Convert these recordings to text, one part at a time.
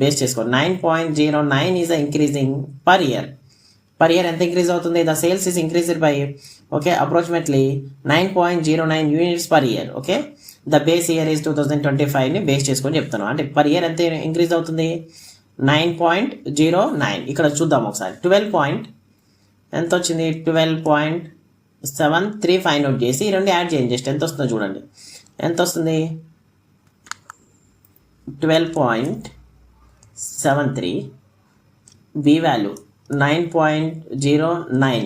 Base చేసుకో 9.09 is increasing per year. Per year ఎంత increase అవుతుంది? The sales is increased by okay approximately 9.09 units per year. Okay the base year is 2025ని base చేసుకొని చెప్తాను. అంటే per year ఎంత increase అవుతుంది? 9.09. ఇక్కడ చూద్దాం ఒకసారి. 12 ఎంత వచ్చింది? 12.73 ఫైండ్ అవుట్ చేసి ఈ రెండు యాడ్ చేయండి. జస్ట్ ఎంత వస్తుందో చూడండి. ఎంత వస్తుంది? 12.73 B value 9.09.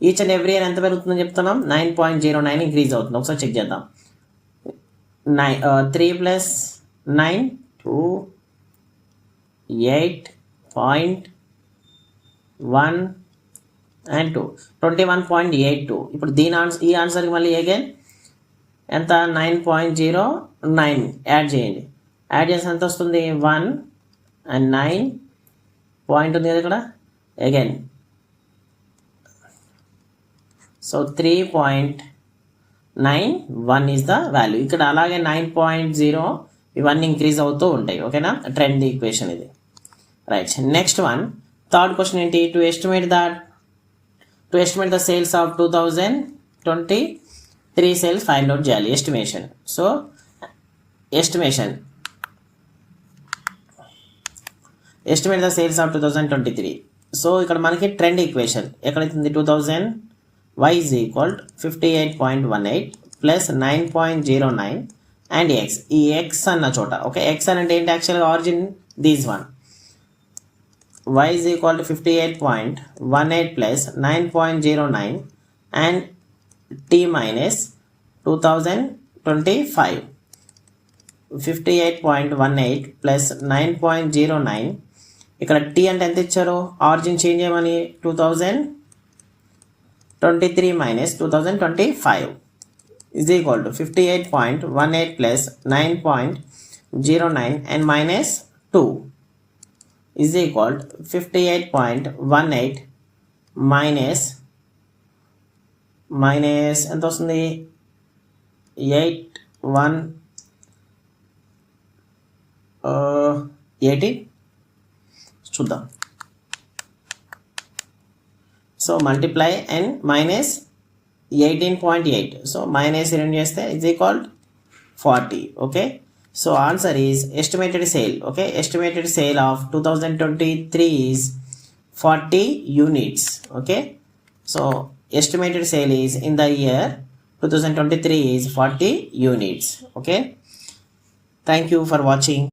Each and every year ఎంత పెరుగుతుందని చెప్తున్నాం? 9.09 ఇంక్రీజ్ అవుతుంది. ఒకసారి చెక్ చేద్దాం. 3 + 9 2 8.1 and 2 21.82. ఇప్పుడు ఈ ఆన్సర్కి మళ్ళీ అగైన్ ఎంత? 9.09 యాడ్ చేయండి. యాడ్ చేసి ఎంత వస్తుంది? 1 and 9 పాయింట్ ఉంది కదా ఇక్కడ again. So 3.91 is the value. ఇక్కడ అలాగే 9.0 ఇవన్నీ ఇంక్రీజ్ అవుతూ ఉంటాయి. ఓకేనా? ట్రెండ్ ఈక్వేషన్ ఇది. Right. Next one, third question ఏంటి? To estimate the sales of 2023 sales find out చేయాలి. Estimation. So estimate the sales of 2023. So ఇక్కడ మనకి ట్రెండ్ ఈక్వేషన్ ఎక్కడైతుంది? 2000 y is equal to 58.18 plus 9.09 and x. ఈ x అన్న చోట okay x అని అంటే ఏంటి? యాక్చువల్గా origin these one. y is equal to 58.18 plus 9.09 and t minus 2025. 58.18 plus 9.09. ఇక్కడ t అంటే ఎంత ఇచ్చారు? ఆరిజిన్ చేంజ్ చేయమని 2023 minus 2025 is equal to 58.18 plus 9.09 and minus 2 is equal to 58.18 minus ఎంత వస్తుంది? 80 చూద్దాం. So multiply and minus 18.8. So minus 2 చేస్తే is equal 40. Okay so answer is estimated sale. Okay estimated sale of 2023 is 40 units. Okay so estimated sale is in the year 2023 is 40 units. Okay thank you for watching.